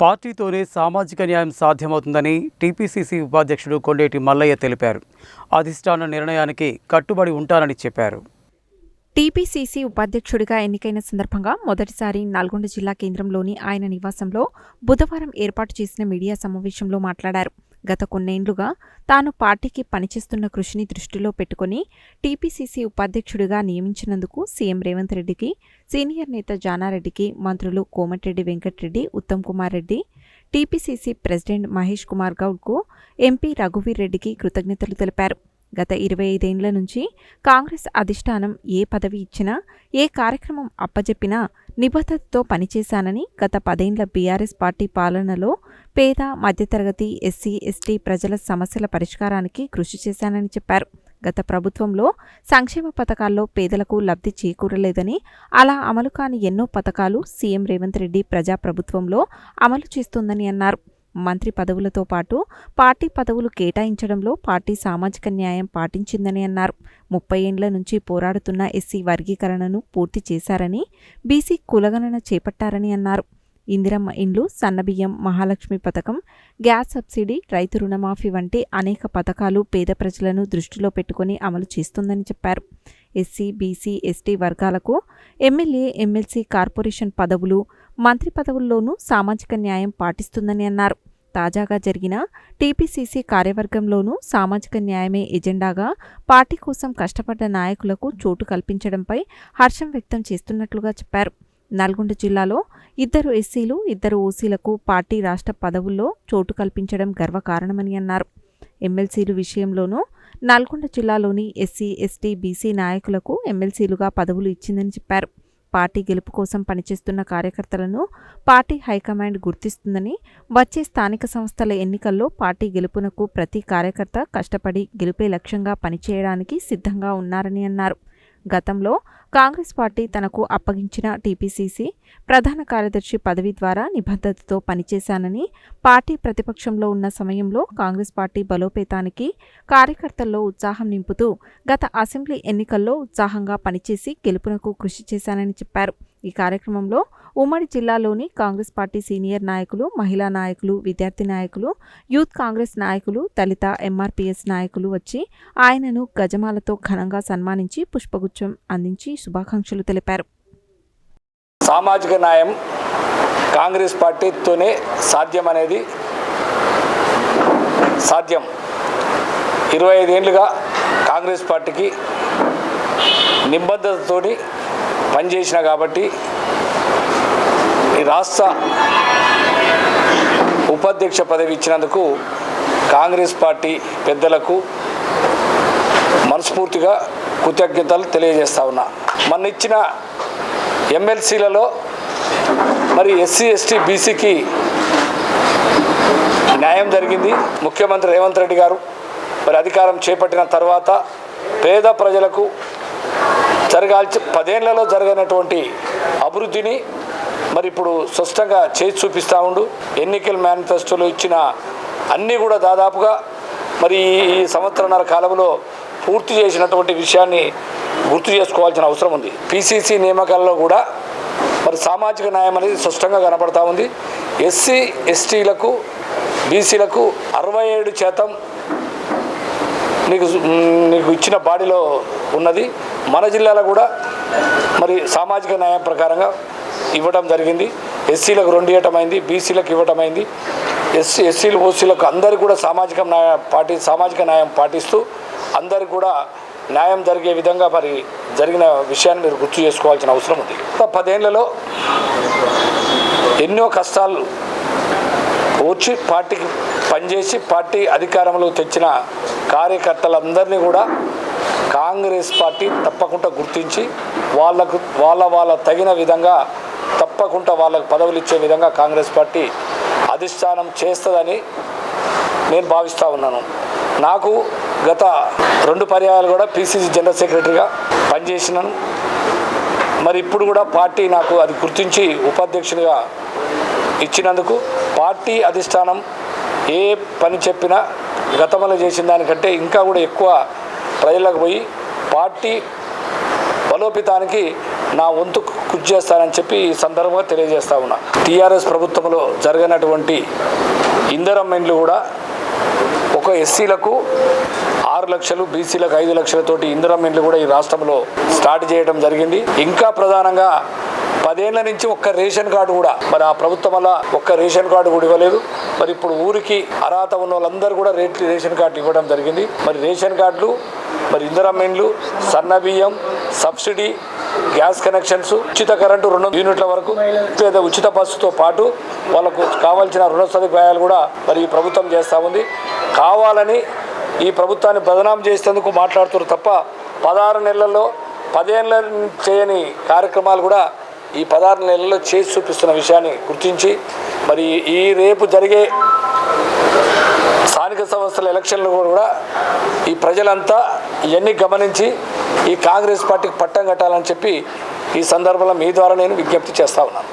పార్టీతోనే సామాజిక న్యాయం సాధ్యమవుతుందని టీపీసీసీ ఉపాధ్యక్షుడు కొండేటి మల్లయ్య తెలిపారు. అధిష్టాన నిర్ణయానికి కట్టుబడి ఉంటానని చెప్పారు. టీపీసీసీ ఉపాధ్యక్షుడిగా ఎన్నికైన సందర్భంగా మొదటిసారి నల్గొండ జిల్లా కేంద్రంలోని ఆయన నివాసంలో బుధవారం ఏర్పాటు చేసిన మీడియా సమావేశంలో మాట్లాడారు. గత కొన్నేండ్లుగా తాను పార్టీకి పనిచేస్తున్న కృషిని దృష్టిలో పెట్టుకుని టీపీసీసీ ఉపాధ్యక్షుడిగా నియమించినందుకు సీఎం రేవంత్ రెడ్డికి, సీనియర్ నేత జానారెడ్డికి, మంత్రులు కోమటిరెడ్డి వెంకటరెడ్డి, ఉత్తమ్ కుమార్ రెడ్డి, టీపీసీసీ ప్రెసిడెంట్ మహేష్ కుమార్ గౌడ్కు, ఎంపీ రఘువీర్ రెడ్డికి కృతజ్ఞతలు తెలిపారు. గత 25 ఏళ్ల నుంచి కాంగ్రెస్ అధిష్టానం ఏ పదవి ఇచ్చినా, ఏ కార్యక్రమం అప్పజెప్పినా నిబద్ధతతో పనిచేశానని, గత 10 ఏళ్ల బీఆర్ఎస్ పార్టీ పాలనలో పేద, మధ్యతరగతి, ఎస్సీ, ఎస్టీ ప్రజల సమస్యల పరిష్కారానికి కృషి చేశానని చెప్పారు. గత ప్రభుత్వంలో సంక్షేమ పథకాల్లో పేదలకు లబ్ధి చేకూరలేదని, అలా అమలు కాని ఎన్నో పథకాలు సీఎం రేవంత్ రెడ్డి ప్రజాప్రభుత్వంలో అమలు చేస్తోందని అన్నారు. మంత్రి పదవులతో పాటు పార్టీ పదవులు కేటాయించడంలో పార్టీ సామాజిక న్యాయం పాటించిందని అన్నారు. 30 ఏండ్ల నుంచి పోరాడుతున్న ఎస్సీ వర్గీకరణను పూర్తి చేశారని, బీసీ కులగణన చేపట్టారని అన్నారు. ఇందిరమ్మ ఇండ్లు, సన్నబియ్యం, మహాలక్ష్మి పథకం, గ్యాస్ సబ్సిడీ, రైతు రుణమాఫీ వంటి అనేక పథకాలు పేద ప్రజలను దృష్టిలో పెట్టుకుని అమలు చేస్తుందని చెప్పారు. ఎస్సీ, బీసీ, ఎస్టీ వర్గాలకు ఎమ్మెల్యే, ఎమ్మెల్సీ, కార్పొరేషన్ పదవులు, మంత్రి పదవుల్లోనూ సామాజిక న్యాయం పాటిస్తుందని అన్నారు. తాజాగా జరిగిన టీపీసీసీ కార్యవర్గంలోనూ సామాజిక న్యాయమే ఎజెండాగా పార్టీ కోసం కష్టపడ్డ నాయకులకు చోటు కల్పించడంపై హర్షం వ్యక్తం చేస్తున్నట్లుగా చెప్పారు. నల్గొండ జిల్లాలో 2 ఎస్సీలు, 2 ఓసీలకు పార్టీ రాష్ట్ర పదవుల్లో చోటు కల్పించడం గర్వకారణమని అన్నారు. ఎమ్మెల్సీలు విషయంలోనూ నల్గొండ జిల్లాలోని ఎస్సీ, ఎస్టీ, బీసీ నాయకులకు ఎమ్మెల్సీలుగా పదవులు ఇచ్చిందని చెప్పారు. పార్టీ గెలుపు కోసం పనిచేస్తున్న కార్యకర్తలను పార్టీ హైకమాండ్ గుర్తిస్తుందని, వచ్చే స్థానిక సంస్థల ఎన్నికల్లో పార్టీ గెలుపునకు ప్రతి కార్యకర్త కష్టపడి గెలుపే లక్ష్యంగా పనిచేయడానికి సిద్ధంగా ఉన్నారని అన్నారు. గతంలో కాంగ్రెస్ పార్టీ తనకు అప్పగించిన టీపీసీసీ ప్రధాన కార్యదర్శి పదవి ద్వారా నిబద్ధతతో పనిచేశానని, పార్టీ ప్రతిపక్షంలో ఉన్న సమయంలో కాంగ్రెస్ పార్టీ బలోపేతానికి కార్యకర్తల్లో ఉత్సాహం నింపుతూ గత అసెంబ్లీ ఎన్నికల్లో ఉత్సాహంగా పనిచేసి గెలుపునకు కృషి చేశానని చెప్పారు. ఈ కార్యక్రమంలో ఉమ్మడి జిల్లాలోని కాంగ్రెస్ పార్టీ సీనియర్ నాయకులు, మహిళా నాయకులు, విద్యార్థి నాయకులు, యూత్ కాంగ్రెస్ నాయకులు, దళిత ఎంఆర్పీఎస్ నాయకులు వచ్చి ఆయనను గజమాలతో ఘనంగా సన్మానించి పుష్పగుచ్చం అందించి శుభాకాంక్షలు తెలిపారు. సామాజిక న్యాయం కాంగ్రెస్ పార్టీతోనే సాధ్యం. 25 ఏళ్లుగా కాంగ్రెస్ పార్టీకి నిబద్ధతతోని పనిచేసిన కాబట్టి ఈ రాష్ట్ర ఉపాధ్యక్ష పదవి ఇచ్చినందుకు కాంగ్రెస్ పార్టీ పెద్దలకు మనస్ఫూర్తిగా కృతజ్ఞతలు తెలియజేస్తా ఉన్నా. మొన్న ఇచ్చిన ఎమ్మెల్సీలలో మరి ఎస్సీ, ఎస్టీ, బీసీకి న్యాయం జరిగింది. ముఖ్యమంత్రి రేవంత్ రెడ్డి గారు మరి అధికారం చేపట్టిన తర్వాత పేద ప్రజలకు 10 ఏళ్లలో జరగనటువంటి అభివృద్ధిని మరి ఇప్పుడు స్పష్టంగా చేసి చూపిస్తూ ఉండు. ఎన్నికల మేనిఫెస్టోలో ఇచ్చిన అన్నీ కూడా దాదాపుగా మరి ఈ సంవత్సరన్నర కాలంలో పూర్తి చేసినటువంటి విషయాన్ని గుర్తు చేసుకోవాల్సిన అవసరం ఉంది. పీసీసీ నియామకాలలో కూడా మరి సామాజిక న్యాయం అనేది స్పష్టంగా కనపడతా ఉంది. ఎస్సీ, ఎస్టీలకు, బీసీలకు 67% నీకు ఇచ్చిన బాడీలో ఉన్నది. మన జిల్లాలో కూడా మరి సామాజిక న్యాయం ప్రకారంగా ఇవ్వడం జరిగింది. ఎస్సీలకు 2 ఇవ్వటం అయింది, బీసీలకు ఇవ్వటం అయింది. ఎస్సీలు, ఓసీలకు అందరికీ కూడా సామాజిక న్యాయం పాటిస్తూ అందరికి కూడా న్యాయం జరిగే విధంగా మరి జరిగిన విషయాన్ని మీరు గుర్తు చేసుకోవాల్సిన అవసరం ఉంది. 10 ఏళ్లలో ఎన్నో కష్టాలు వచ్చి పార్టీకి పనిచేసి పార్టీ అధికారంలో తెచ్చిన కార్యకర్తలందరినీ కూడా కాంగ్రెస్ పార్టీ తప్పకుండా గుర్తించి వాళ్ళ తగిన విధంగా తప్పకుండా వాళ్ళకు పదవులు ఇచ్చే విధంగా కాంగ్రెస్ పార్టీ అధిష్టానం చేస్తుందని నేను భావిస్తూ ఉన్నాను. నాకు గత 2 పర్యాయాలు కూడా పీసీసీ జనరల్ సెక్రటరీగా పనిచేసినాను. మరి ఇప్పుడు కూడా పార్టీ నాకు అది గుర్తించి ఉపాధ్యక్షునిగా ఇచ్చినందుకు పార్టీ అధిష్టానం ఏ పని చెప్పినా గతంలో చేసిన దానికంటే ఇంకా కూడా ఎక్కువ ప్రజలకు పోయి పార్టీ బలోపేతానికి నా వంతు కృషి చేస్తానని చెప్పి ఈ సందర్భంగా తెలియజేస్తా ఉన్నా. టీఆర్ఎస్ ప్రభుత్వంలో జరగనటువంటి ఇందిరమ్మ ఇండ్లు కూడా ఒక ఎస్సీలకు 6 లక్షలు, బీసీలకు 5 లక్షలతోటి ఇందిరమ్మ ఇండ్లు కూడా ఈ రాష్ట్రంలో స్టార్ట్ చేయడం జరిగింది. ఇంకా ప్రధానంగా 10 ఏళ్ల నుంచి ఒక్క రేషన్ కార్డు కూడా మరి ఆ ప్రభుత్వం వల్ల ఒక్క రేషన్ కార్డు కూడా ఇవ్వలేదు. మరి ఇప్పుడు ఊరికి అర్హత ఉన్న వాళ్ళందరూ కూడా రేషన్ కార్డు ఇవ్వడం జరిగింది. మరి రేషన్ కార్డులు, మరి ఇందిరమ్మ ఇండ్లు, సన్న బియ్యం, సబ్సిడీ, గ్యాస్ కనెక్షన్స్, ఉచిత కరెంటు 2 యూనిట్ల వరకు, లేదా ఉచిత బస్సుతో పాటు వాళ్ళకు కావాల్సిన రుణ సదుపాయాలు కూడా మరి ఈ ప్రభుత్వం చేస్తూ ఉంది. కావాలని ఈ ప్రభుత్వాన్ని బదనాం చేసేందుకు మాట్లాడుతున్నారు తప్ప 16 నెలల్లో 10 ఏళ్ళ చేయని కార్యక్రమాలు కూడా ఈ 16 నెలల్లో చేసి చూపిస్తున్న విషయాన్ని గుర్తించి మరి ఈ రేపు జరిగే స్థానిక సంస్థల ఎలక్షన్లు కూడా ఈ ప్రజలంతా ఇవన్నీ గమనించి ఈ కాంగ్రెస్ పార్టీకి పట్టం కట్టాలని చెప్పి ఈ సందర్భంలో మీ ద్వారా నేను విజ్ఞప్తి చేస్తా ఉన్నాను.